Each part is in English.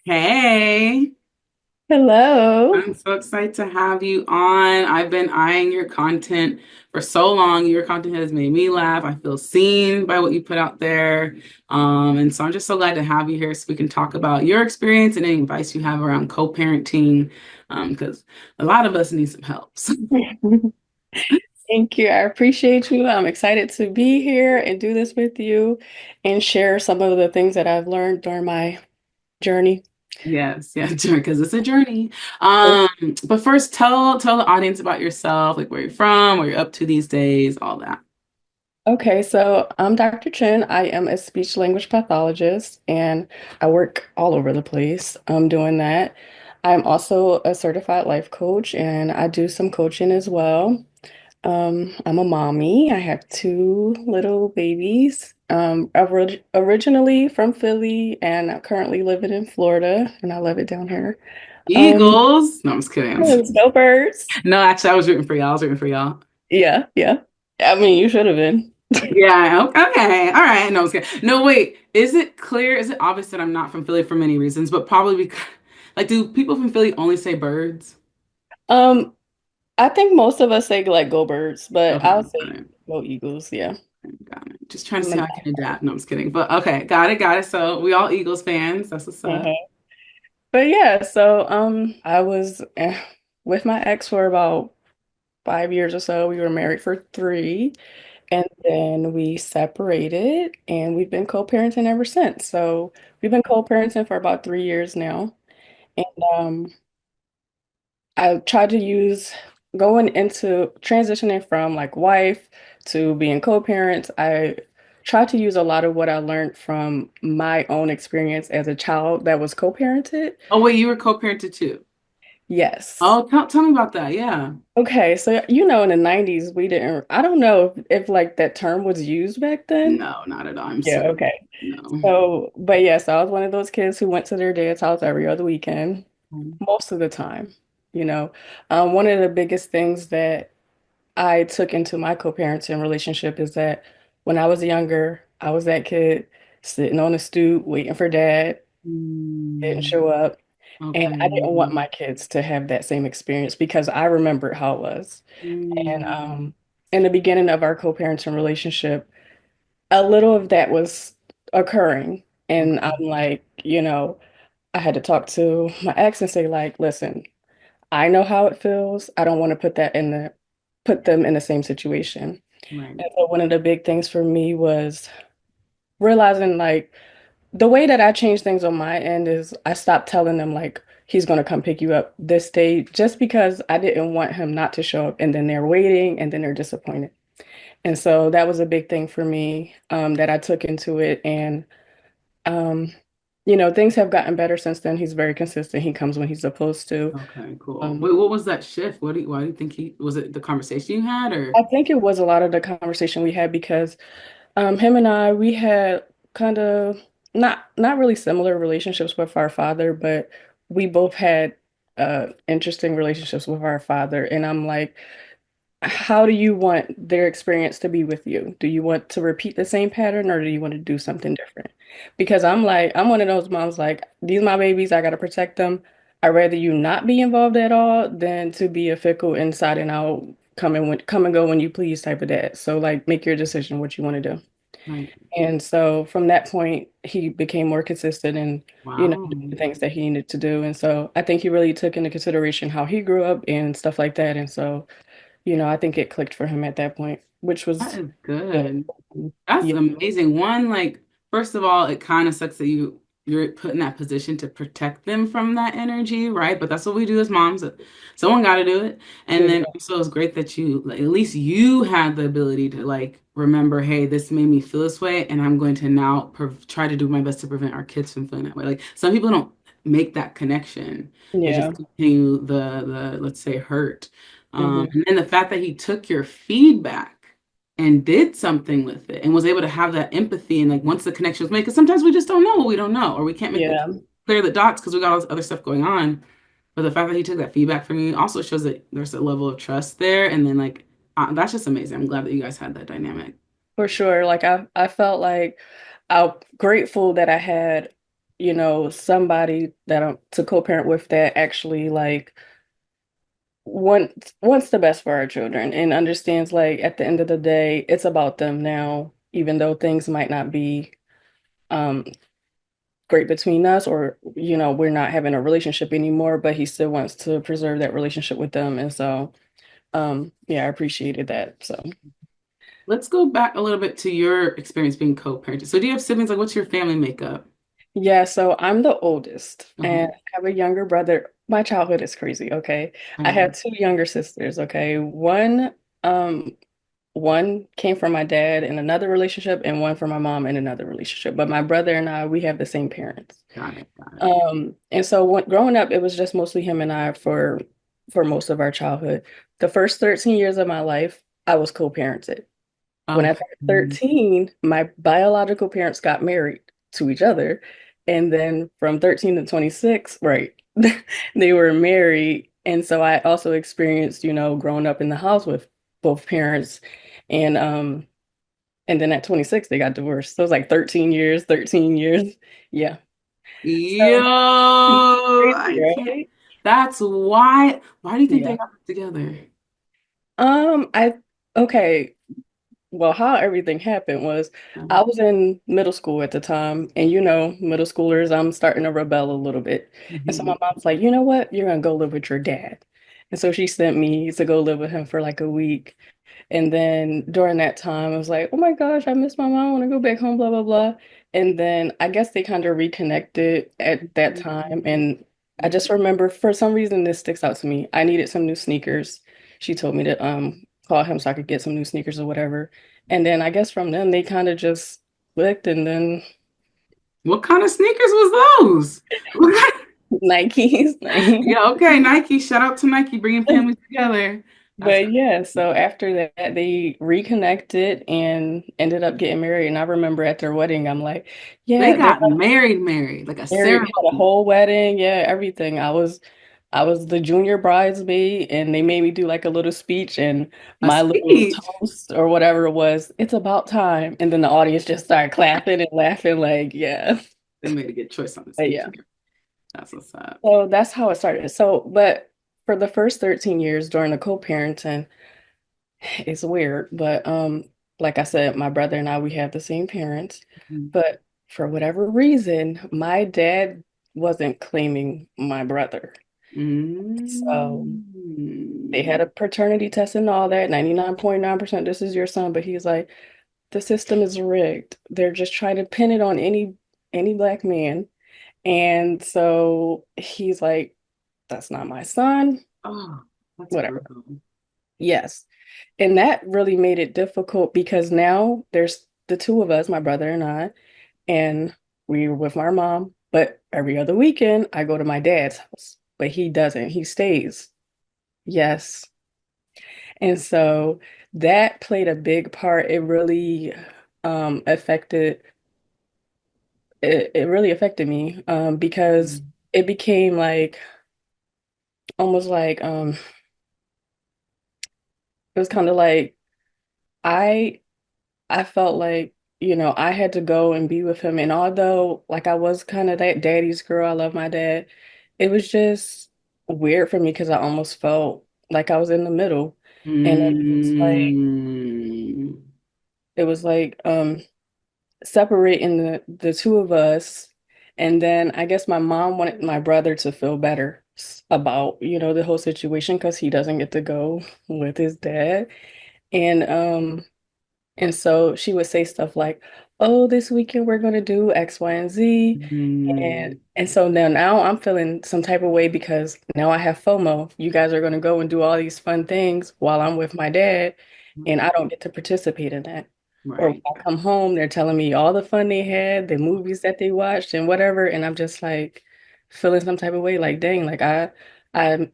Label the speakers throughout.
Speaker 1: Hey,
Speaker 2: Hello.
Speaker 1: I'm so excited to have you on. I've been eyeing your content for so long. Your content has made me laugh. I feel seen by what you put out there. And so I'm just so glad to have you here so we can talk about your experience and any advice you have around co-parenting, because a lot of us need some help.
Speaker 2: Thank you. I appreciate you. I'm excited to be here and do this with you and share some of the things that I've learned during my journey.
Speaker 1: Yes, yeah, because it's a journey. Um, but first, tell the audience about yourself, like where you're from, what you're up to these days, all that.
Speaker 2: Okay, so I'm Dr. Chen. I am a speech language pathologist and I work all over the place doing that. I'm also a certified life coach and I do some coaching as well. I'm a mommy. I have two little babies. Originally from Philly, and I'm currently living in Florida, and I love it down here. Um,
Speaker 1: Eagles. No, I'm just kidding.
Speaker 2: yes, go birds.
Speaker 1: No, actually, I was rooting for y'all. I was rooting for y'all.
Speaker 2: Yeah, yeah. I mean, you should have been.
Speaker 1: Yeah. Okay. All right. No, I was kidding. No, wait. Is it clear? Is it obvious that I'm not from Philly for many reasons, but probably because, like, do people from Philly only say birds?
Speaker 2: Um, I think most of us say like go birds, but
Speaker 1: Okay.
Speaker 2: I'll
Speaker 1: Got
Speaker 2: say
Speaker 1: it.
Speaker 2: go Eagles. Yeah.
Speaker 1: Got it. Just trying to
Speaker 2: I'm
Speaker 1: see
Speaker 2: an
Speaker 1: how I can adapt. No, I'm just kidding. But okay. Got it. Got it. So we all Eagles fans. That's what's up.
Speaker 2: Mhm. But yeah, so I was with my ex for about 5 years or so. We were married for three. And then we separated and we've been co-parenting ever since. So we've been co-parenting for about 3 years now. And I tried to use going into transitioning from like wife to being co-parent. I tried to use a lot of what I learned from my own experience as a child that was co-parented.
Speaker 1: Oh, wait, you were co-parented too.
Speaker 2: Yes.
Speaker 1: Oh, tell me about that. Yeah.
Speaker 2: Okay, so in the 90s we didn't I don't know if like that term was used back then.
Speaker 1: No, not at all. I'm
Speaker 2: Yeah,
Speaker 1: certain.
Speaker 2: okay.
Speaker 1: No.
Speaker 2: So, but yes, I was one of those kids who went to their dad's house every other weekend, most of the time. You know, one of the biggest things that I took into my co-parenting relationship is that when I was younger, I was that kid sitting on the stoop waiting for dad, didn't
Speaker 1: Mm,
Speaker 2: show up, and I didn't want
Speaker 1: okay.
Speaker 2: my kids to have that same experience because I remembered how it was. And
Speaker 1: Mm,
Speaker 2: in the beginning of our co-parenting relationship, a little of that was occurring. And I'm
Speaker 1: okay.
Speaker 2: like, I had to talk to my ex and say, like, listen, I know how it feels. I don't want to put them in the same situation.
Speaker 1: Right.
Speaker 2: And so one of the big things for me was realizing like the way that I changed things on my end is I stopped telling them like he's gonna come pick you up this day just because I didn't want him not to show up and then they're waiting and then they're disappointed. And so that was a big thing for me that I took into it. And, um, things have gotten better since then. He's very consistent. He comes when he's supposed to.
Speaker 1: Okay, cool.
Speaker 2: Um,
Speaker 1: Wait, what was that shift? Why do you think was it the conversation you had or?
Speaker 2: I think it was a lot of the conversation we had because him and I, we had kind of not really similar relationships with our father, but we both had interesting relationships with our father. And I'm like, how do you want their experience to be with you? Do you want to repeat the same pattern or do you want to do something different? Because I'm like, I'm one of those moms like, these my babies, I gotta protect them. I'd rather you not be involved at all than to be a fickle inside and out, come and go when you please type of dad. So like make your decision what you want to do.
Speaker 1: Right.
Speaker 2: And so from that point, he became more consistent and,
Speaker 1: Wow.
Speaker 2: doing the things that he needed to do. And so I think he really took into consideration how he grew up and stuff like that. And so I think it clicked for him at that point, which
Speaker 1: That
Speaker 2: was
Speaker 1: is
Speaker 2: good.
Speaker 1: good. That's
Speaker 2: Yeah,
Speaker 1: amazing. One, like, first of all, it kind of sucks that you're put in that position to protect them from that energy, right? But that's what we do as moms. Someone got to do it. And then
Speaker 2: exactly.
Speaker 1: also it's great that you like, at least you had the ability to like remember, hey, this made me feel this way, and I'm going to now try to do my best to prevent our kids from feeling that way. Like some people don't make that connection. They just
Speaker 2: Yeah.
Speaker 1: continue the let's say hurt.
Speaker 2: Hmm.
Speaker 1: And then the fact that he took your feedback and did something with it and was able to have that empathy and like once the connection was made, because sometimes we just don't know what we don't know, or we can't make the
Speaker 2: Yeah,
Speaker 1: clear the dots because we got all this other stuff going on. But the fact that he took that feedback from you also shows that there's a level of trust there. And then like that's just amazing. I'm glad that you guys had that dynamic.
Speaker 2: for sure. Like I felt like I'm grateful that I had somebody that I'm to co-parent with that actually like wants the best for our children and understands like at the end of the day, it's about them now, even though things might not be um great between us or we're not having a relationship anymore, but he still wants to preserve that relationship with them. And so yeah, I appreciated that. So
Speaker 1: Let's go back a little bit to your experience being co-parenting. So do you have siblings? Like, what's your family makeup?
Speaker 2: yeah, so I'm the oldest and
Speaker 1: Uh-huh.
Speaker 2: I have a younger brother. My childhood is crazy, okay? I have
Speaker 1: Um,
Speaker 2: two younger sisters, okay? Um one came from my dad in another relationship and one from my mom in another relationship. But my brother and I, we have the same parents.
Speaker 1: got it, got it.
Speaker 2: And so growing up, it was just mostly him and I for most of our childhood. The first 13 years of my life, I was co-parented. When I
Speaker 1: Okay.
Speaker 2: turned 13, my biological parents got married to each other. And then from 13 to 26, right, they were married. And so I also experienced, growing up in the house with both parents. And then at 26, they got divorced. So it was like 13 years, 13 years. Yeah.
Speaker 1: Yo,
Speaker 2: So crazy,
Speaker 1: I can't.
Speaker 2: right?
Speaker 1: That's why. Why do you think they
Speaker 2: Yeah.
Speaker 1: got back together?
Speaker 2: I okay. Well, how everything happened was I
Speaker 1: Um,
Speaker 2: was in middle school at the time, and middle schoolers, I'm starting to rebel a little bit. And so my
Speaker 1: mhm.
Speaker 2: mom's like, you know what? You're gonna go live with your dad. And so she sent me to go live with him for like a week. And then during that time, I was like, oh my gosh, I miss my mom. I want to go back home, blah, blah, blah. And then I guess they kind of reconnected at that time. And I just remember for some reason this sticks out to me. I needed some new sneakers. She told me to call him so I could get some new sneakers or whatever. And then I guess from then they kind of just clicked and then
Speaker 1: What kind of sneakers was those?
Speaker 2: Nikes.
Speaker 1: Yeah, okay, Nike. Shout out to Nike bringing families together. That's
Speaker 2: But yeah, so after that, they reconnected and ended up getting married. And I remember at their wedding, I'm like,
Speaker 1: they
Speaker 2: yeah, they're
Speaker 1: got married, married, like a
Speaker 2: married, had a
Speaker 1: ceremony.
Speaker 2: whole wedding, yeah, everything. I was the junior bridesmaid, and they made me do like a little speech, and
Speaker 1: A
Speaker 2: my little
Speaker 1: speech.
Speaker 2: toast or whatever it was, it's about time. And then the audience just started clapping and laughing, like, yeah,
Speaker 1: They made a good choice on the
Speaker 2: but
Speaker 1: speech.
Speaker 2: yeah.
Speaker 1: That's what's up.
Speaker 2: So that's how it started. So, but for the first 13 years during the co-parenting, it's weird, but like I said, my brother and I we have the same parents,
Speaker 1: Mhm.
Speaker 2: but for whatever reason, my dad wasn't claiming my brother. So they
Speaker 1: Mm.
Speaker 2: had a paternity test and all that, 99.9% this is your son, but he's like, the system is rigged. They're just trying to pin it on any black man. And so he's like, that's not my son,
Speaker 1: Oh, that's
Speaker 2: whatever.
Speaker 1: brutal.
Speaker 2: Yes. And that really made it difficult because now there's the two of us, my brother and I, and we were with my mom. But every other weekend, I go to my dad's house, but he doesn't. He stays. Yes. And so that played a big part. Affected it really affected me because
Speaker 1: Mm.
Speaker 2: it became like almost like it was kind of like I I felt like, I had to go and be with him. And although, like, I was kind of that daddy's girl, I love my dad, it was just weird for me because I almost felt like I was in the middle. And
Speaker 1: Mm.
Speaker 2: it was like, separating the two of us. And then I guess my mom wanted my brother to feel better about, the whole situation because he doesn't get to go with his dad. And and so she would say stuff like, "Oh, this weekend we're going to do X, Y, and Z."
Speaker 1: Mm.
Speaker 2: And so now I'm feeling some type of way because now I have FOMO. You guys are going to go and do all these fun things while I'm with my dad, and I don't get to participate in that. Or when
Speaker 1: Right.
Speaker 2: I come home, they're telling me all the fun they had, the movies that they watched, and whatever, and I'm just like feeling some type of way, like, dang, like I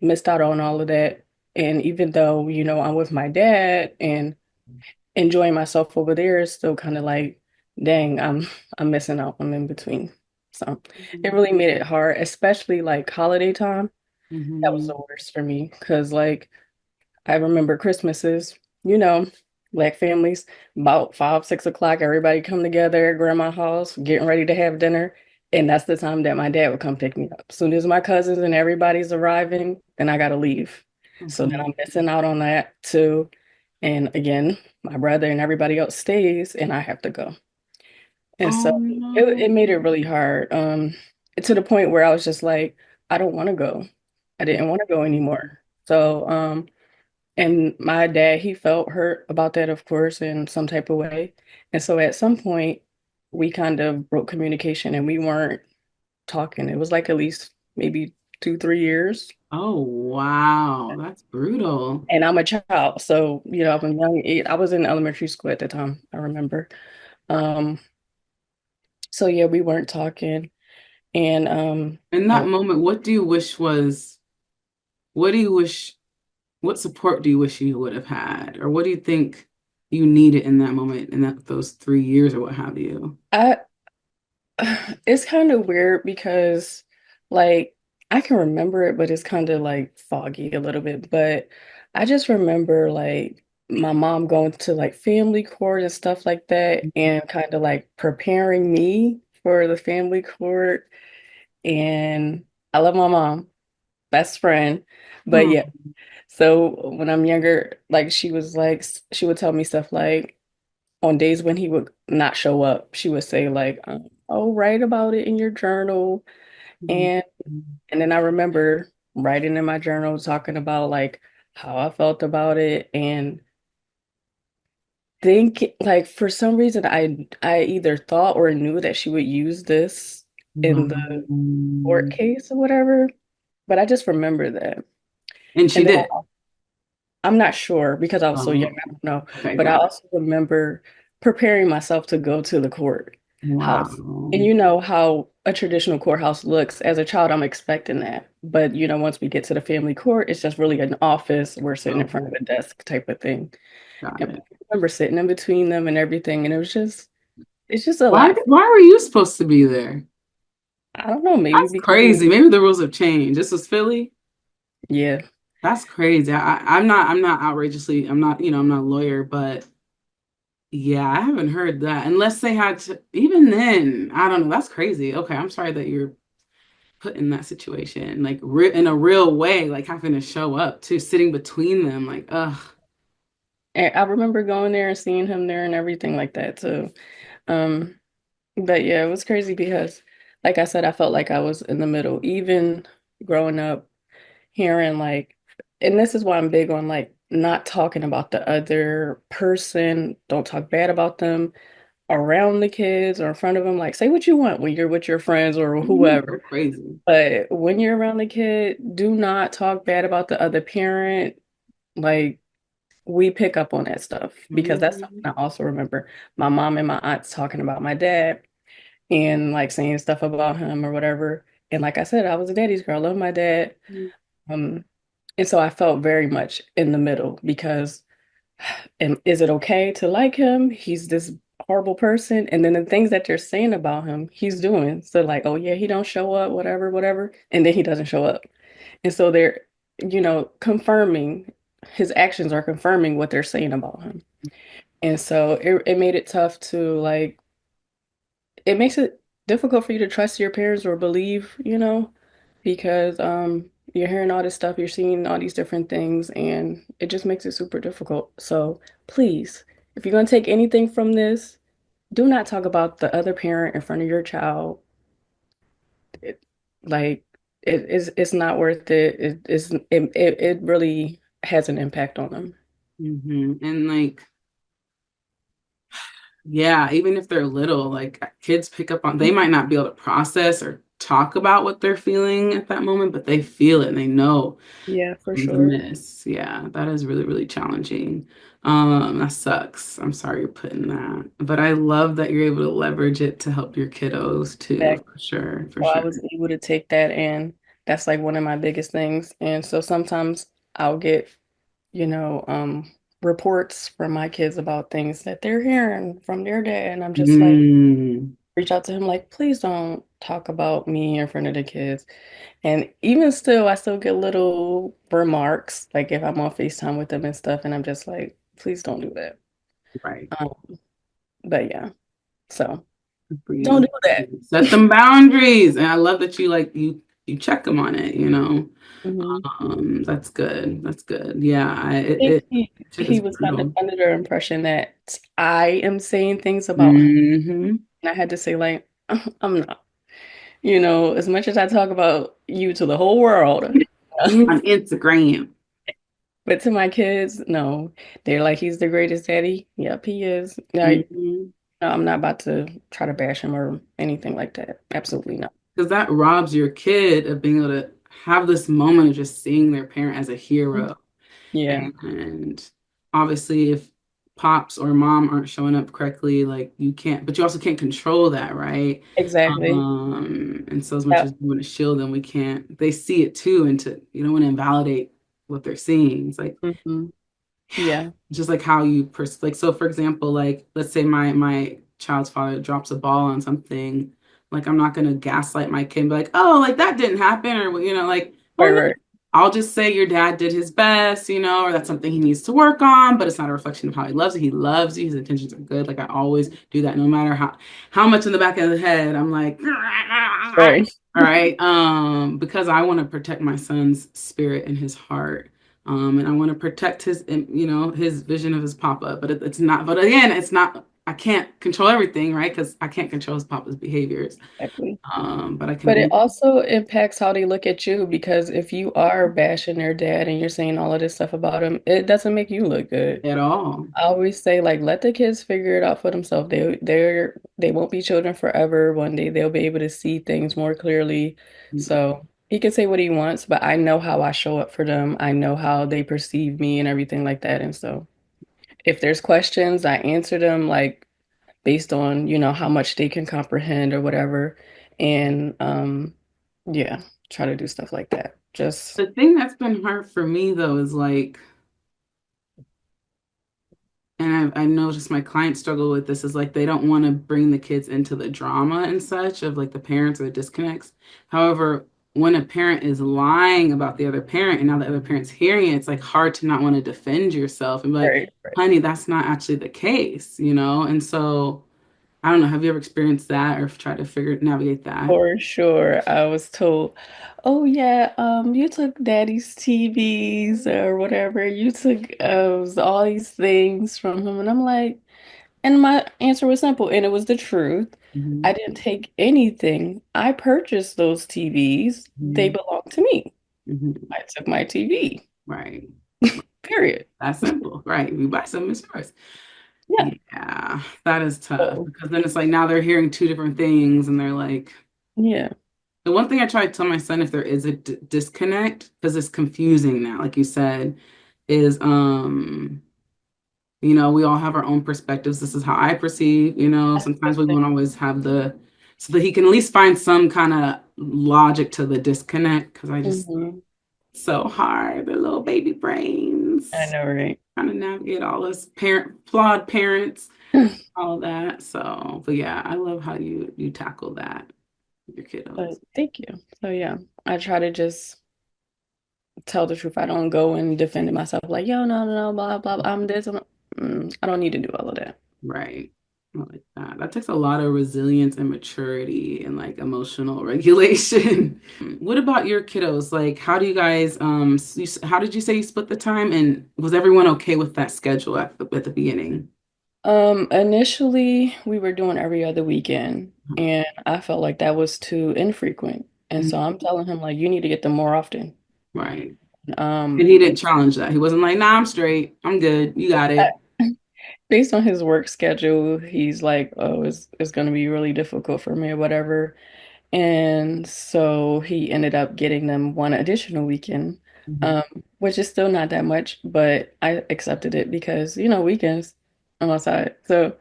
Speaker 2: missed out on all of that. And even though, I'm with my dad and enjoying myself over there is still kind of like, dang, I'm missing out. I'm in between. So it really made it hard, especially like holiday time. That was
Speaker 1: Mm-hmm.
Speaker 2: the worst for me because like I remember Christmases, black families, about 5, 6 o'clock, everybody come together at grandma's house, getting ready to have dinner. And that's the time that my dad would come pick me up. As soon as my cousins and everybody's arriving, then I gotta leave. So then I'm
Speaker 1: Mhm.
Speaker 2: missing out on that too. And again, my brother and everybody else stays and I have to go. And
Speaker 1: Oh
Speaker 2: so it
Speaker 1: no.
Speaker 2: made it really hard. To the point where I was just like, I don't want to go. I didn't want to go anymore. So, and my dad, he felt hurt about that, of course, in some type of way. And so at some point, we kind of broke communication and we weren't talking. It was like at least maybe 2, 3 years.
Speaker 1: Oh wow, that's brutal.
Speaker 2: And I'm a child, so I'm young. I was in elementary school at the time, I remember. Um, so yeah, we weren't talking. And
Speaker 1: In
Speaker 2: I
Speaker 1: that moment, what do you wish was, what do you wish, what support do you wish you would have had? Or what do you think you needed in that moment, in those 3 years or what have you?
Speaker 2: I it's kind of weird because like I can remember it, but it's kind of like foggy a little bit. But I just remember like my mom going to like family court and stuff like that and kind of like preparing me for the family court. And I love my mom, best friend. But
Speaker 1: Oh,
Speaker 2: yeah, so when I'm younger, like she would tell me stuff like on days when he would not show up, she would say like, "Oh, write about it in your journal."
Speaker 1: mhm.
Speaker 2: And and then I remember writing in my journal talking about like how I felt about it and think like for some reason I either thought or knew that she would use this in the
Speaker 1: Wow.
Speaker 2: court case or whatever, but I just remember that.
Speaker 1: And she
Speaker 2: And then
Speaker 1: did.
Speaker 2: I'm not sure because I was so young,
Speaker 1: Oh,
Speaker 2: I don't know.
Speaker 1: okay,
Speaker 2: But I
Speaker 1: got it.
Speaker 2: also remember preparing myself to go to the courthouse. And
Speaker 1: Wow.
Speaker 2: you know how a traditional courthouse looks. As a child, I'm expecting that. But once we get to the family court, it's just really an office. We're sitting in front
Speaker 1: Okay,
Speaker 2: of a desk type of thing.
Speaker 1: got
Speaker 2: And
Speaker 1: it.
Speaker 2: I remember sitting in between them and everything. And it's just a
Speaker 1: Why
Speaker 2: lot.
Speaker 1: why were you supposed to be there?
Speaker 2: I don't know, maybe
Speaker 1: That's
Speaker 2: because,
Speaker 1: crazy. Maybe the rules have changed. This was Philly.
Speaker 2: yeah.
Speaker 1: That's crazy. I'm not outrageously, I'm not a lawyer, but yeah, I haven't heard that. Unless they had to, even then, I don't know. That's crazy. Okay, I'm sorry that you're put in that situation, like re in a real way, like having to show up to sitting between them, like, ugh.
Speaker 2: And I remember going there and seeing him there and everything like that too. Um, But yeah, it was crazy because, like I said, I felt like I was in the middle. Even growing up, hearing like, and this is why I'm big on like not talking about the other person. Don't talk bad about them around the kids or in front of them. Like, say what you want when you're with your friends or
Speaker 1: Go
Speaker 2: whoever.
Speaker 1: crazy.
Speaker 2: But when you're around the kid, do not talk bad about the other parent. Like, we pick up on that stuff because that's
Speaker 1: Mhm.
Speaker 2: something I also remember my mom and my aunts talking about my dad and like saying stuff about him or whatever. And like I said, I was a daddy's girl. I love my dad. Um, and so I felt very much in the middle because and is it okay to like him? He's this horrible person. And then the things that you're saying about him, he's doing. So like, oh yeah, he don't show up, whatever, whatever. And then he doesn't show up. And so they're, confirming his actions are confirming what they're saying about him. And so it made it tough to like it makes it difficult for you to trust your parents or believe, because you're hearing all this stuff, you're seeing all these different things, and it just makes it super difficult. So please, if you're gonna take anything from this, do not talk about the other parent in front of your child. It, like it's not worth it. It really has an impact on them.
Speaker 1: And like, yeah, even if they're little, like kids pick up on, they might not be able to process or talk about what they're feeling at that moment, but they feel it and they know
Speaker 2: Yeah, for
Speaker 1: the
Speaker 2: sure.
Speaker 1: miss. Yeah, that is really, really challenging. That sucks. I'm sorry you're putting that, but I love that you're able to leverage it to help your kiddos too,
Speaker 2: Exactly.
Speaker 1: for sure, for
Speaker 2: So I
Speaker 1: sure.
Speaker 2: was able to take that in. That's like one of my biggest things. And so sometimes I'll get, you know, um, reports from my kids about things that they're hearing from their dad. And I'm just like,
Speaker 1: Mm,
Speaker 2: reach out to him, like, please don't talk about me in front of the kids. And even still, I still get little remarks, like if I'm on FaceTime with them and stuff. And I'm just like, please don't do that.
Speaker 1: right.
Speaker 2: Um, but yeah, so.
Speaker 1: For you
Speaker 2: Don't
Speaker 1: to
Speaker 2: do that.
Speaker 1: set them boundaries. And I love that you check them on it, you know.
Speaker 2: Hmm.
Speaker 1: That's good. That's good. Yeah,
Speaker 2: I think
Speaker 1: shit is
Speaker 2: he was kind of
Speaker 1: brutal.
Speaker 2: under the impression that I am saying things about him.
Speaker 1: Hmm.
Speaker 2: And I had to say, like, I'm not. As much as I talk about you to the whole world,
Speaker 1: On Instagram.
Speaker 2: but to my kids, no. They're like, he's the greatest daddy. Yep, he is. No,
Speaker 1: Hmm.
Speaker 2: I'm not about to try to bash him or anything like that. Absolutely not.
Speaker 1: Because that robs your kid of being able to have this moment of just seeing their parent as a hero.
Speaker 2: Yeah,
Speaker 1: And obviously, if pops or mom aren't showing up correctly, like you can't, but you also can't control that, right?
Speaker 2: exactly.
Speaker 1: And so as much
Speaker 2: Yeah.
Speaker 1: as we want to shield them, we can't. They see it too, and you don't want to invalidate what they're seeing. It's like
Speaker 2: Hmm. Yeah.
Speaker 1: just like how you like. So, for example, like let's say my child's father drops a ball on something. Like I'm not gonna gaslight my kid and be like, oh, like that didn't happen, or like, oh
Speaker 2: Right,
Speaker 1: yeah,
Speaker 2: right,
Speaker 1: I'll just say your dad did his best, or that's something he needs to work on, but it's not a reflection of how he loves you. He loves you. His intentions are good. Like I always do that, no matter how much in the back of the head I'm like,
Speaker 2: right.
Speaker 1: all right, because I want to protect my son's spirit and his heart. And I want to protect his vision of his papa, but it's not. But again, it's not. I can't control everything, right? Because I can't control his papa's behaviors.
Speaker 2: Exactly.
Speaker 1: But I can
Speaker 2: But it
Speaker 1: only
Speaker 2: also impacts how they look at you because if you are bashing their dad and you're saying all of this stuff about him, it doesn't make you look good.
Speaker 1: at all.
Speaker 2: I always say like let the kids figure it out for themselves. They won't be children forever. One day they'll be able to see things more clearly. So he can say what he wants, but I know how I show up for them. I know how they perceive me and everything like that. And so if there's questions, I answer them like based on, how much they can comprehend or whatever. And yeah, try to do stuff like that. Just
Speaker 1: The thing that's been hard for me though is like, and I noticed my clients struggle with this is like they don't want to bring the kids into the drama and such of like the parents or the disconnects. However, when a parent is lying about the other parent and now the other parent's hearing it, it's like hard to not want to defend yourself and be like,
Speaker 2: right, right.
Speaker 1: honey, that's not actually the case. And so I don't know, have you ever experienced that or tried to navigate that?
Speaker 2: For sure. I was told, oh yeah, you took daddy's TVs or whatever. You took all these things from him. And I'm like, and my answer was simple, and it was the truth. I
Speaker 1: Hmm.
Speaker 2: didn't take anything. I purchased those TVs. They
Speaker 1: Hmm.
Speaker 2: belong to me.
Speaker 1: Hmm.
Speaker 2: I took my TV.
Speaker 1: Right.
Speaker 2: Period.
Speaker 1: That's simple, right? We buy something, it's yours.
Speaker 2: Yeah.
Speaker 1: Yeah, that is tough
Speaker 2: So,
Speaker 1: because then it's like now they're hearing two different things and they're like,
Speaker 2: yeah.
Speaker 1: the one thing I try to tell my son if there is a disconnect, because it's confusing now, like you said, is we all have our own perspectives. This is how I perceive, sometimes we won't always have so that he can at least find some kind of logic to the disconnect because I just
Speaker 2: Hmm.
Speaker 1: so hard, the little baby
Speaker 2: I
Speaker 1: brains
Speaker 2: know, right?
Speaker 1: trying to navigate all this flawed parents, all that. So, but yeah, I love how you tackle that with your
Speaker 2: But
Speaker 1: kiddos.
Speaker 2: thank you. So yeah, I try to just tell the truth. I don't go and defend myself like, yo, no, no, no, blah, blah, blah, I'm this. I don't need to do all of that.
Speaker 1: Right. I like that. That takes a lot of resilience and maturity and like emotional regulation. What about your kiddos? Like, how do you guys, how did you say you split the time? And was everyone okay with that schedule at the beginning?
Speaker 2: Initially we were doing every other weekend and I felt like that was too infrequent. And
Speaker 1: Mhm.
Speaker 2: so I'm telling him like you need to get them more often.
Speaker 1: Right. And he didn't challenge that. He wasn't like, nah, I'm straight. I'm good. You got
Speaker 2: I-
Speaker 1: it.
Speaker 2: based on his work schedule, he's like, oh, it's going to be really difficult for me or whatever. And so he ended up getting them one additional weekend,
Speaker 1: Mhm.
Speaker 2: um, which is still not that much, but I accepted it because, weekends I'm outside. So,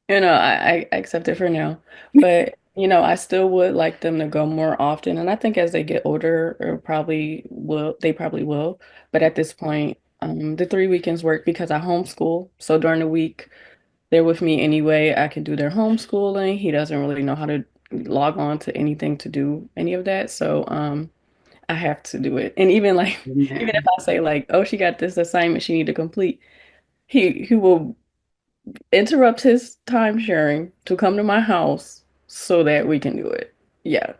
Speaker 2: I accept it for now. But, I still would like them to go more often. And I think as they get older, they probably will. But at this point, the 3 weekends work because I homeschool. So during the week, they're with me anyway. I can do their homeschooling. He doesn't really know how to log on to anything to do any of that. So I have to do it. And even like
Speaker 1: In
Speaker 2: even
Speaker 1: there.
Speaker 2: if I say like, oh, she got this assignment she need to complete, he will interrupt his time sharing to come to my house so that we can do it. Yeah.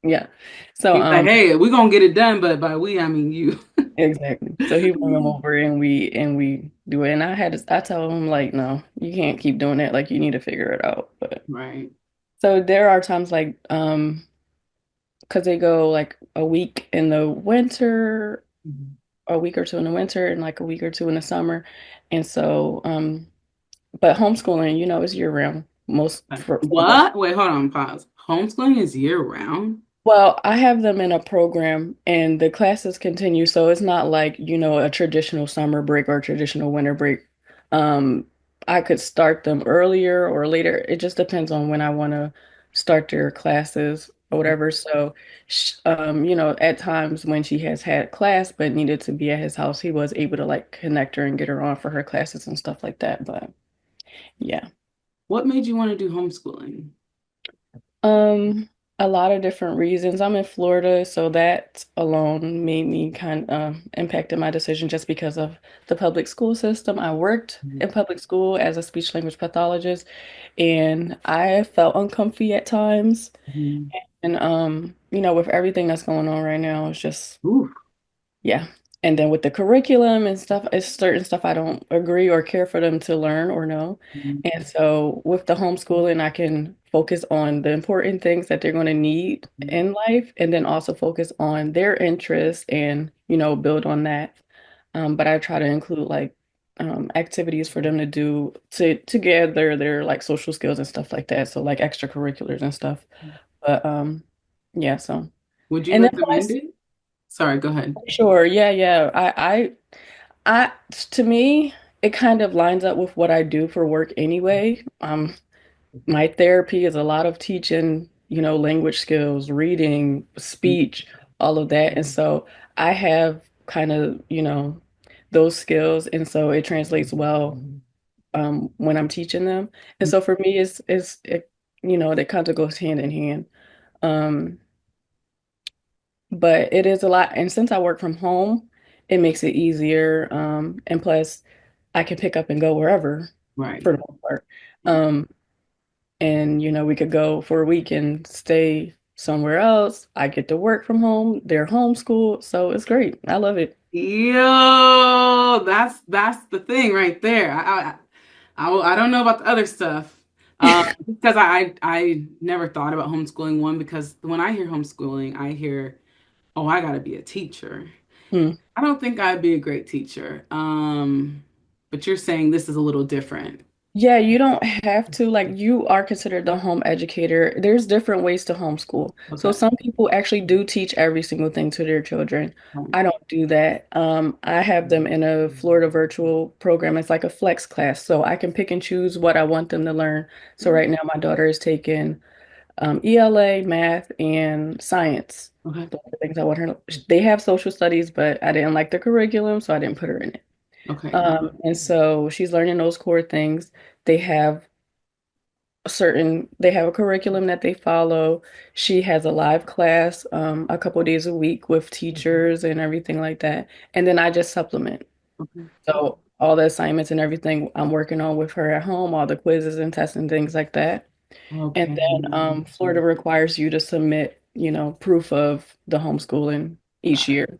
Speaker 2: Yeah. So
Speaker 1: He's like, hey, we're gonna get it done, but by we, I mean you.
Speaker 2: exactly. So he bring them over and we do it. And I tell him like, no, you can't keep doing it. Like you need to figure it out. But
Speaker 1: Right.
Speaker 2: so there are times like because they go like a week in the winter,
Speaker 1: Mhm.
Speaker 2: a week or two in the winter, and like a week or two in the summer. And so but homeschooling, is year round most for the most.
Speaker 1: What? Wait, hold on, pause. Homeschooling is year round?
Speaker 2: Well, I have them in a program and the classes continue, so it's not like, a traditional summer break or traditional winter break. Um, I could start them earlier or later. It just depends on when I want to start their classes or whatever. So, at times when she has had class but needed to be at his house, he was able to like connect her and get her on for her classes and stuff like that. But yeah.
Speaker 1: What made you want to do homeschooling?
Speaker 2: Um, a lot of different reasons. I'm in Florida, so that alone made me kind of impacted my decision just because of the public school system. I worked
Speaker 1: Mhm.
Speaker 2: in public school as a speech language pathologist, and I felt uncomfy at times.
Speaker 1: Mhm.
Speaker 2: And with everything that's going on right now, it's just
Speaker 1: Ooh.
Speaker 2: yeah. And then with the curriculum and stuff, it's certain stuff I don't agree or care for them to learn or know.
Speaker 1: Mhm.
Speaker 2: And so with the homeschooling, I can focus on the important things that they're going to need in life and then also focus on their interests and, build on that. But I try to include like activities for them to do to gather their like social skills and stuff like that. So like extracurriculars and stuff. But yeah, so
Speaker 1: Would you
Speaker 2: and then
Speaker 1: recommend
Speaker 2: plus
Speaker 1: it? Sorry, go ahead.
Speaker 2: sure. Yeah, yeah. To me, it kind of lines up with what I do for work anyway. My therapy is a lot of teaching, language skills, reading, speech, all of that. And so I have kind of, those skills, and so it translates well when I'm teaching them. And so for me, that kind of goes hand in hand. Um, but it is a lot. And since I work from home, it makes it easier. And plus, I can pick up and go wherever
Speaker 1: Right.
Speaker 2: for the most part. Um, and, we could go for a week and stay somewhere else. I get to work from home. They're homeschooled. So it's great. I love it.
Speaker 1: Yo, that's the thing right there. I don't know about the other stuff. Because I never thought about homeschooling one because when I hear homeschooling, I hear, oh, I gotta be a teacher.
Speaker 2: Hmm.
Speaker 1: I don't think I'd be a great teacher. But you're saying this is a little different.
Speaker 2: Yeah, you don't have to, like, you are considered the home educator. There's different ways to homeschool. So
Speaker 1: Okay.
Speaker 2: some people actually do teach every single thing to their children. I don't do that. I have them in a Florida virtual program. It's like a flex class, so I can pick and choose what I want them to learn. So right now, my daughter is taking ELA, math, and science.
Speaker 1: Okay.
Speaker 2: Those are the things I want her to. They have social studies, but I didn't like the curriculum, so I didn't put her in it.
Speaker 1: Okay.
Speaker 2: And so she's learning those core things. They have they have a curriculum that they follow. She has a live class a couple of days a week with teachers and everything like that. And then I just supplement.
Speaker 1: Okay.
Speaker 2: So all the assignments and everything I'm working on with her at home, all the quizzes and tests and things like that. And
Speaker 1: Okay.
Speaker 2: then Florida requires you to submit, proof of the homeschooling each
Speaker 1: Got it.
Speaker 2: year.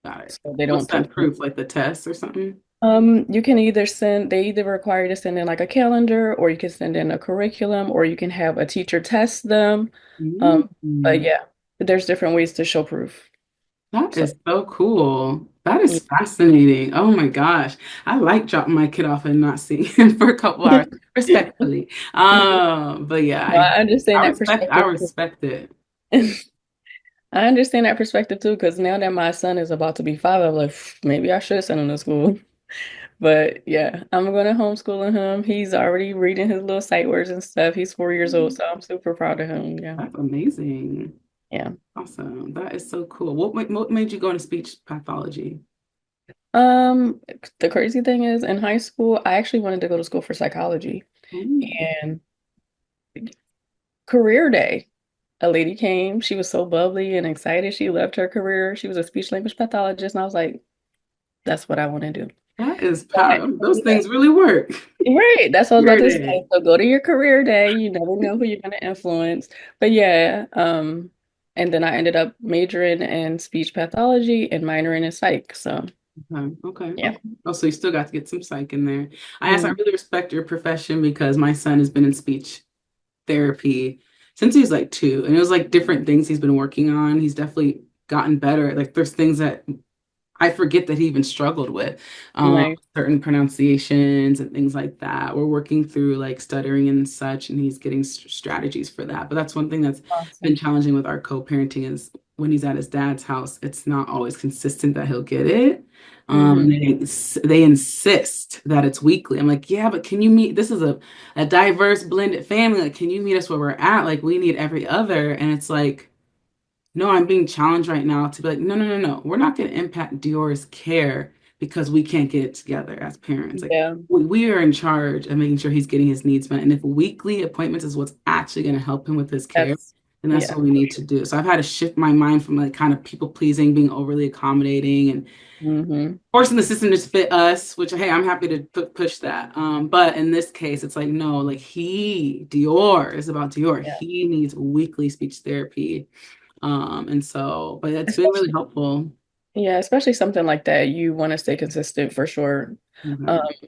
Speaker 1: Got it.
Speaker 2: So they
Speaker 1: What's
Speaker 2: don't
Speaker 1: that
Speaker 2: think you.
Speaker 1: proof? Like the test or something?
Speaker 2: You can they either require you to send in like a calendar or you can send in a curriculum or you can have a teacher test them. But
Speaker 1: Mm.
Speaker 2: yeah, there's different ways to show proof.
Speaker 1: That
Speaker 2: So
Speaker 1: is so cool. That
Speaker 2: yeah.
Speaker 1: is fascinating. Oh my gosh. I like dropping my kid off and not seeing him for a couple hours, respectfully. But yeah,
Speaker 2: No, I understand that
Speaker 1: I
Speaker 2: perspective too.
Speaker 1: respect it.
Speaker 2: I understand that perspective too, because now that my son is about to be 5, I'm like, maybe I should send him to school. But yeah, I'm going to homeschool him. He's already reading his little sight words and stuff. He's 4 years old, so I'm super proud of him. Yeah.
Speaker 1: That's amazing.
Speaker 2: Yeah.
Speaker 1: Awesome. That is so cool. What made you go into speech pathology?
Speaker 2: Um, the crazy thing is in high school, I actually wanted to go to school for psychology.
Speaker 1: Mm.
Speaker 2: And career day, a lady came. She was so bubbly and excited. She loved her career. She was a speech language pathologist. And I was like, that's what I want to do.
Speaker 1: That is
Speaker 2: But
Speaker 1: power. Those things really work.
Speaker 2: right, that's what I was about
Speaker 1: Career
Speaker 2: to
Speaker 1: day.
Speaker 2: say. So go to your career day. You never know who you're going to influence. But yeah, and then I ended up majoring in speech pathology and minoring in psych. So
Speaker 1: Okay, okay,
Speaker 2: yeah.
Speaker 1: okay. Oh, so you still got to get some psych in there. I
Speaker 2: Mm,
Speaker 1: really respect your profession because my son has been in speech therapy since he was like 2, and it was like different things he's been working on. He's definitely gotten better. Like there's things that I forget that he even struggled with
Speaker 2: nice.
Speaker 1: certain pronunciations and things like that. We're working through like stuttering and such, and he's getting strategies for that. But that's one thing that's been
Speaker 2: Awesome.
Speaker 1: challenging with our co-parenting is when he's at his dad's house, it's not always consistent that he'll get it.
Speaker 2: Hmm.
Speaker 1: And they insist that it's weekly. I'm like, yeah, but can you meet? This is a diverse blended family. Like, can you meet us where we're at? Like, we need every other. And it's like, no, I'm being challenged right now to be like, no, no, no, no. We're not going to impact Dior's care because we can't get it together as parents. Like,
Speaker 2: Yeah,
Speaker 1: we are in charge of making sure he's getting his needs met. And if weekly appointments is what's actually going to help him with his care,
Speaker 2: that's
Speaker 1: then that's
Speaker 2: yeah.
Speaker 1: what we need to do. So I've had to shift my mind from like kind of people pleasing, being overly accommodating, and
Speaker 2: Hmm.
Speaker 1: forcing the system to fit us, which, hey, I'm happy to push that. But in this case, it's like, no, like Dior is about Dior.
Speaker 2: Yeah.
Speaker 1: He needs weekly speech therapy, and so, but it's been really
Speaker 2: Especially
Speaker 1: helpful.
Speaker 2: yeah, especially something like that. You want to stay consistent for sure. Um,
Speaker 1: Okay.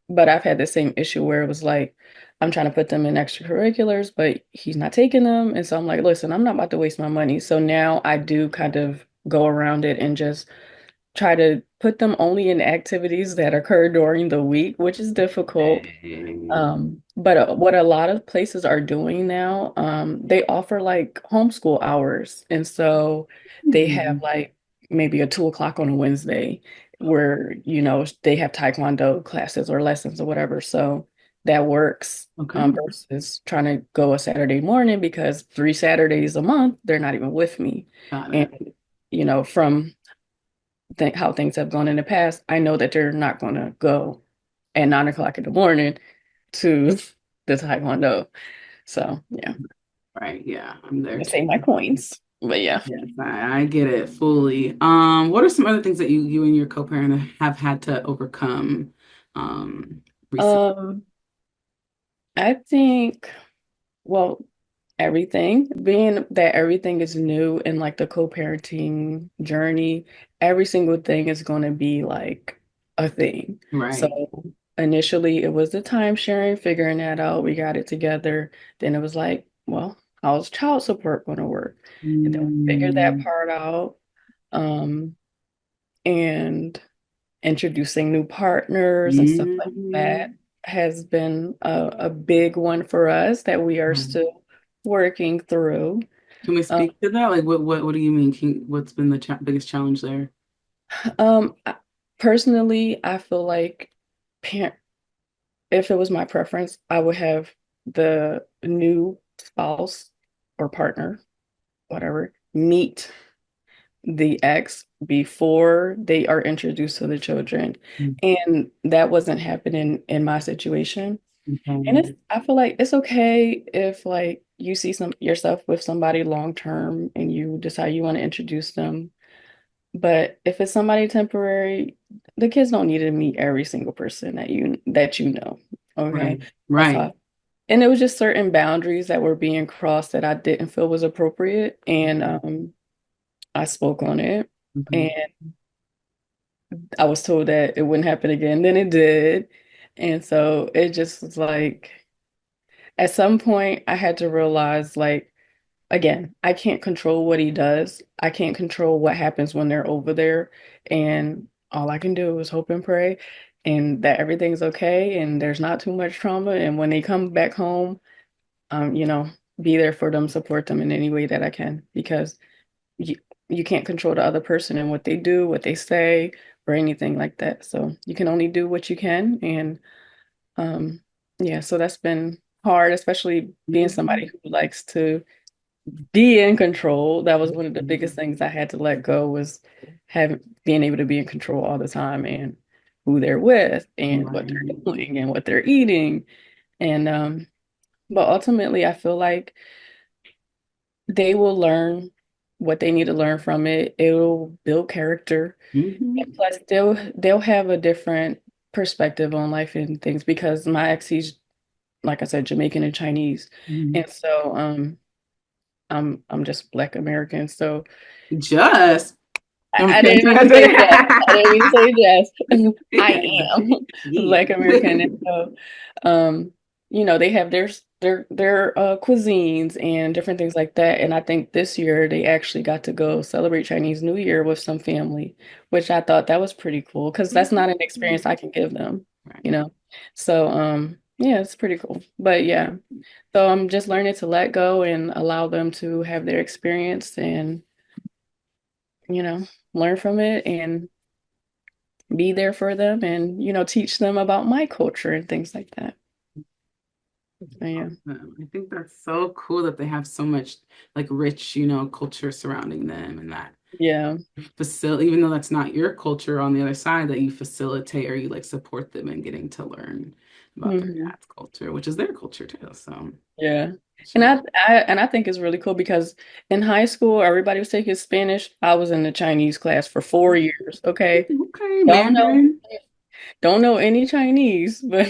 Speaker 2: but I've had the same issue where it was like I'm trying to put them in extracurriculars, but he's not taking them. And so I'm like, listen, I'm not about to waste my money. So now I do kind of go around it and just try to put them only in activities that occur during the week, which is difficult.
Speaker 1: Hey.
Speaker 2: But what a lot of places are doing now, they offer like homeschool hours. And so they have
Speaker 1: Hmm.
Speaker 2: like maybe a 2 o'clock on a Wednesday where, they have Taekwondo classes or lessons or whatever. So that works,
Speaker 1: Okay.
Speaker 2: versus trying to go a Saturday morning because 3 Saturdays a month, they're not even with me.
Speaker 1: Got
Speaker 2: And,
Speaker 1: it.
Speaker 2: from how things have gone in the past, I know that they're not going to go at 9 o'clock in the morning to the Taekwondo. So yeah,
Speaker 1: Right. Yeah. I'm there
Speaker 2: to
Speaker 1: too.
Speaker 2: save my coins. But yeah.
Speaker 1: Yes, I get it fully. What are some other things that you and your co-parent have had to overcome recently?
Speaker 2: Um, I think, well, everything, being that everything is new in like the co-parenting journey, every single thing is going to be like a thing. So
Speaker 1: Right.
Speaker 2: initially it was the time sharing, figuring that out. We got it together. Then it was like, well, how's child support going to work? And then we figured that
Speaker 1: Mm,
Speaker 2: part out. Um, and introducing new partners and stuff like that
Speaker 1: mhm.
Speaker 2: has been a big one for us that we are
Speaker 1: Right.
Speaker 2: still working through.
Speaker 1: Can we
Speaker 2: Um,
Speaker 1: speak to that? Like, what do you mean? What's been the biggest challenge there?
Speaker 2: I- Personally, I feel like parent, if it was my preference, I would have the new spouse or partner, whatever, meet the ex before they are introduced to the children.
Speaker 1: Mm,
Speaker 2: And that wasn't happening in my situation. And
Speaker 1: okay.
Speaker 2: I feel like it's okay if like you see yourself with somebody long term and you decide you want to introduce them. But if it's somebody temporary, the kids don't need to meet every single person that you know. Okay.
Speaker 1: Right.
Speaker 2: That's
Speaker 1: Right.
Speaker 2: how. And it was just certain boundaries that were being crossed that I didn't feel was appropriate. And I spoke on it.
Speaker 1: Mhm.
Speaker 2: And I was told that it wouldn't happen again. Then it did. And so it just was like at some point, I had to realize, like, again, I can't control what he does. I can't control what happens when they're over there. And all I can do is hope and pray and that everything's okay and there's not too much trauma. And when they come back home, um, you know, be there for them, support them in any way that I can because you, you can't control the other person and what they do, what they say, or anything like that. So you can only do what you can. And um, yeah, so that's been hard, especially being somebody
Speaker 1: Mhm.
Speaker 2: who likes to be in control. That was one of the biggest things I had to let go was having being able to be in control all the time and who they're with and what they're
Speaker 1: Right.
Speaker 2: doing and what they're eating. And but ultimately I feel like they will learn what they need to learn from it. It'll build character. And
Speaker 1: Hmm.
Speaker 2: plus they'll have a different perspective on life and things because my ex, he's like I said, Jamaican and Chinese.
Speaker 1: Hmm.
Speaker 2: And so I'm just Black American. So
Speaker 1: Just.
Speaker 2: I
Speaker 1: Okay.
Speaker 2: didn't mean to say just. I didn't mean to say just. I am
Speaker 1: Yeah.
Speaker 2: Black American. And so, um, they have their cuisines and different things like that. And I think this year they actually got to go celebrate Chinese New Year with some family, which I thought that was pretty cool because that's not an experience I can give them, you
Speaker 1: Right.
Speaker 2: know. So, yeah, it's pretty cool. But yeah, so I'm just learning to let go and allow them to have their experience and, you know, learn from it and be there for them and, teach them about my culture and things like that. So, yeah.
Speaker 1: Awesome. I think that's so cool that they have so much like rich, culture surrounding them and that
Speaker 2: Yeah.
Speaker 1: facility, even though that's not your culture on the other side, that you facilitate or you like support them in getting to learn about their
Speaker 2: Hmm.
Speaker 1: dad's culture, which is their culture too. So
Speaker 2: Yeah.
Speaker 1: it's
Speaker 2: And
Speaker 1: really
Speaker 2: I think it's really cool because in high school everybody was taking Spanish. I was in the Chinese class for 4 years. Okay.
Speaker 1: okay,
Speaker 2: Don't know
Speaker 1: Mandarin.
Speaker 2: don't know any Chinese, but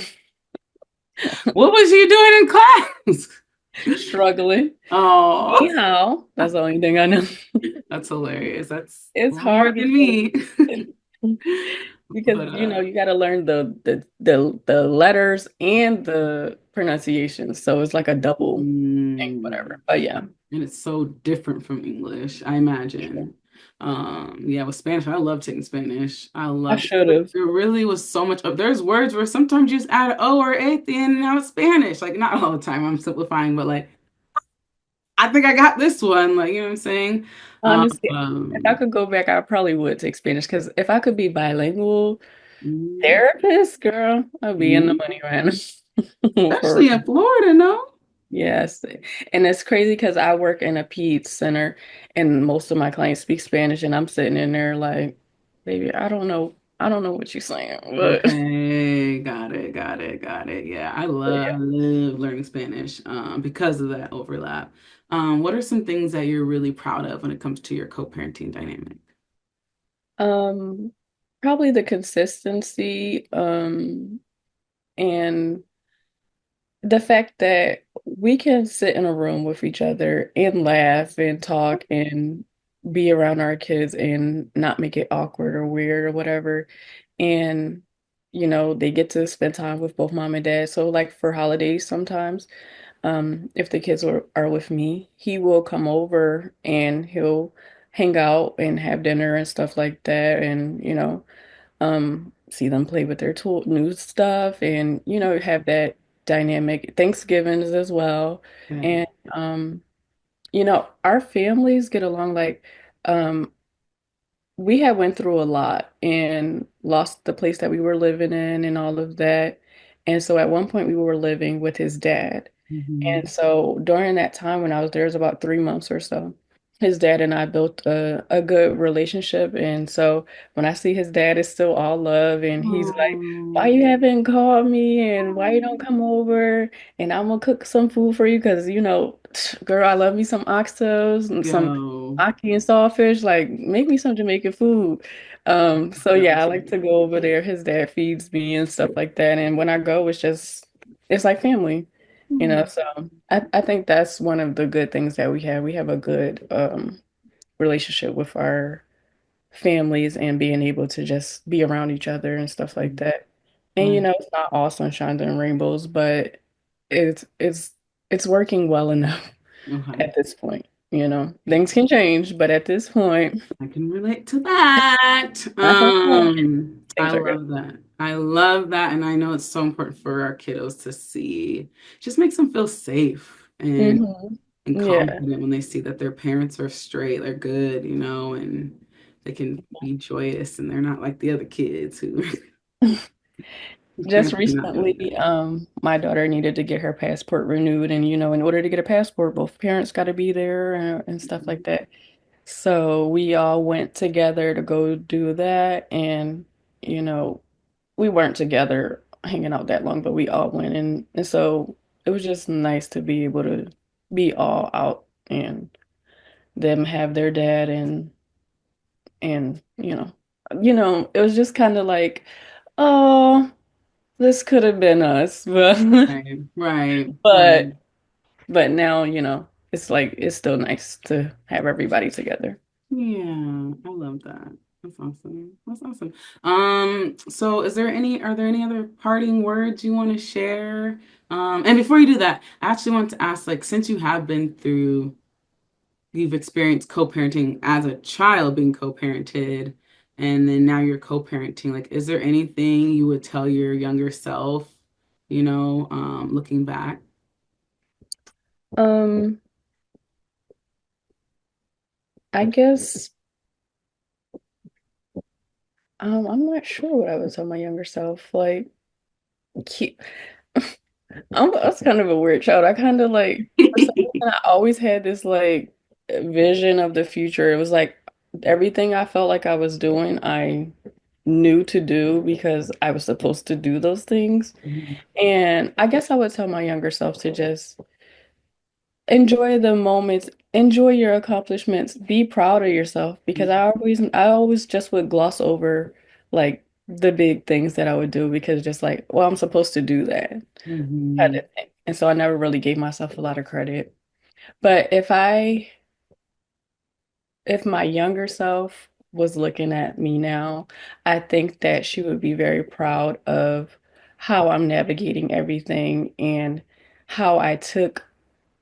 Speaker 1: What was you doing in class?
Speaker 2: struggling. Ni
Speaker 1: Oh,
Speaker 2: hao. That's the only thing I know.
Speaker 1: that's hilarious. That's a
Speaker 2: It's
Speaker 1: little more
Speaker 2: hard
Speaker 1: than me.
Speaker 2: because because
Speaker 1: But
Speaker 2: you got to learn the letters and the pronunciation. So it's like a double thing,
Speaker 1: mm,
Speaker 2: whatever. But yeah,
Speaker 1: and it's so different from English, I
Speaker 2: for sure.
Speaker 1: imagine. Yeah, with Spanish, I love taking Spanish. I
Speaker 2: I
Speaker 1: loved it.
Speaker 2: should have.
Speaker 1: It really was so much of there's words where sometimes you just add an O or A at the end and now it's Spanish. Like not all the time, I'm simplifying, but like I think I got this one. Like, you know what I'm saying?
Speaker 2: Honestly, if I
Speaker 1: Um,
Speaker 2: could go back, I probably would take Spanish because if I could be bilingual
Speaker 1: mm,
Speaker 2: therapist, girl, I'd be in the
Speaker 1: mm,
Speaker 2: money right now. For
Speaker 1: especially in Florida, no?
Speaker 2: yes. And it's crazy because I work in a peds center and most of my clients speak Spanish and I'm sitting in there like, baby, I don't know what you're saying, but,
Speaker 1: Okay, got it, got it, got it. Yeah,
Speaker 2: but
Speaker 1: I
Speaker 2: yeah.
Speaker 1: love learning Spanish because of that overlap. What are some things that you're really proud of when it comes to your co-parenting dynamic?
Speaker 2: Um, Probably the consistency, and the fact that we can sit in a room with each other and laugh and talk and be around our kids and not make it awkward or weird or whatever. And, they get to spend time with both mom and dad. So like for holidays sometimes, if the kids are with me, he will come over and he'll hang out and have dinner and stuff like that. And, see them play with their tool new stuff and, have that dynamic Thanksgivings as well.
Speaker 1: Okay.
Speaker 2: And our families get along like we had went through a lot and lost the place that we were living in and all of that. And so at one point we were living with his dad.
Speaker 1: Hmm.
Speaker 2: And so during that time when I was there, it was about 3 months or so. His dad and I built a good relationship. And so when I see his dad, it's still all love. And he's like, why
Speaker 1: Oh,
Speaker 2: you haven't called me? And why you don't come over? And I'm gonna cook some food for you because, girl, I love me some oxtails and some
Speaker 1: yo,
Speaker 2: ackee and sawfish. Like, make me some Jamaican food. So yeah, I like to go over there. His dad feeds me and stuff like that. And when I go, it's like family. So I think that's one of the good things that we have. We have a good relationship with our families and being able to just be around each other and stuff like that. And
Speaker 1: right.
Speaker 2: it's not all sunshines and rainbows, but it's it's it's working well enough
Speaker 1: Okay.
Speaker 2: at this point. Things can change, but at this point,
Speaker 1: I can relate to that. I
Speaker 2: things are good.
Speaker 1: love that. I love that. And I know it's so important for our kiddos to see. Just makes them feel safe
Speaker 2: Hmm.
Speaker 1: and
Speaker 2: Yeah.
Speaker 1: confident when they see that their parents are straight, they're good, and they can be joyous and they're not like the other kids who
Speaker 2: Just
Speaker 1: parents are not doing
Speaker 2: recently,
Speaker 1: that.
Speaker 2: my daughter needed to get her passport renewed, and in order to get a passport, both parents got to be there and stuff like that. So we all went together to go do that, and you know, we weren't together hanging out that long, but we all went, and so it was just nice to be able to be all out and them have their dad and it was just kind of like, oh, this could have been us, but
Speaker 1: Right, right, right.
Speaker 2: but but now, it's like it's still nice to have everybody together.
Speaker 1: Yeah, I love that. That's awesome. That's awesome. So are there any other parting words you want to share? And before you do that, I actually want to ask, like, since you've experienced co-parenting as a child being co-parented, and then now you're co-parenting, like, is there anything you would tell your younger self, looking back?
Speaker 2: Um, I guess I'm not sure what I would tell my younger self. Like, keep. I was kind of a weird child. I kind of like for some reason I always had this like vision of the future. It was like everything I felt like I was doing, I knew to do because I was supposed to do those things. And I guess I would tell my younger self to just enjoy the moments, enjoy your accomplishments, be proud of yourself because I always just would gloss over like the big things that I would do because just like, well, I'm supposed to do that kind
Speaker 1: Hmm.
Speaker 2: of thing. And so I never really gave myself a lot of credit. But if my younger self was looking at me now, I think that she would be very proud of how I'm navigating everything and how I took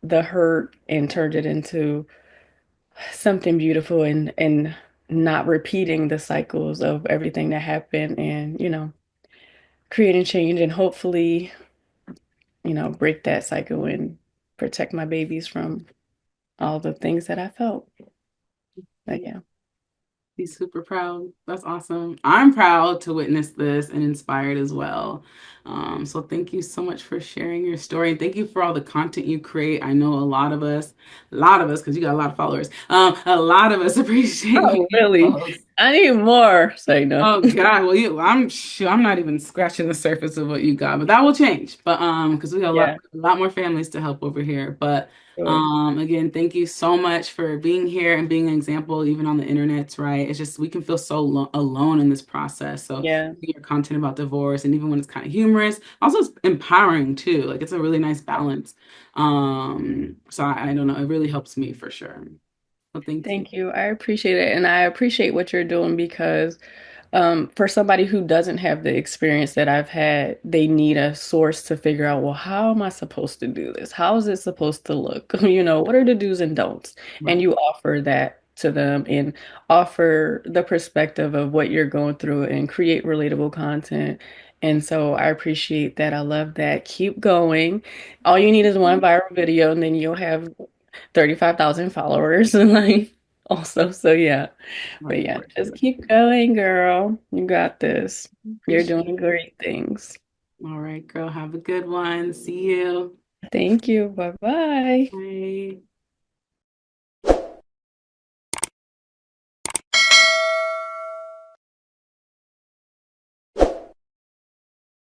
Speaker 2: the hurt and turned it into something beautiful and not repeating the cycles of everything that happened and, creating change and hopefully, break that cycle and protect my babies from all the things that I felt. But yeah.
Speaker 1: Be super proud. That's awesome. I'm proud to witness this and inspired as well. So thank you so much for sharing your story. And thank you for all the content you create. I know a lot of us, because you got a lot of followers, a lot of us appreciate what
Speaker 2: Oh,
Speaker 1: you
Speaker 2: really?
Speaker 1: post.
Speaker 2: I need more. Say no.
Speaker 1: Oh God, well, I'm sure I'm not even scratching the surface of what you got, but that will change. But because we got
Speaker 2: Yeah,
Speaker 1: a lot more families to help over here. But
Speaker 2: sure.
Speaker 1: again, thank you so much for being here and being an example, even on the internet, right? It's just we can feel so alone in this process. So
Speaker 2: Yeah.
Speaker 1: your content about divorce, and even when it's kind of humorous, also it's empowering too. Like it's a really nice balance. So I don't know, it really helps me for sure. So thank you.
Speaker 2: Thank you. I appreciate it. And I appreciate what you're doing because for somebody who doesn't have the experience that I've had, they need a source to figure out, well, how am I supposed to do this? How is it supposed to look? What are the do's and don'ts? And
Speaker 1: Right.
Speaker 2: you offer that to them and offer the perspective of what you're going through and create relatable content. And so I appreciate that. I love that. Keep going. All you need is one viral video, and then you'll have 35,000 followers and like also. So yeah. But
Speaker 1: Right.
Speaker 2: yeah,
Speaker 1: For
Speaker 2: just
Speaker 1: sure.
Speaker 2: keep going, girl. You got this. You're
Speaker 1: Appreciate
Speaker 2: doing
Speaker 1: it.
Speaker 2: great things.
Speaker 1: All right, girl. Have a good one. See you.
Speaker 2: Thank you. Bye bye.
Speaker 1: Bye.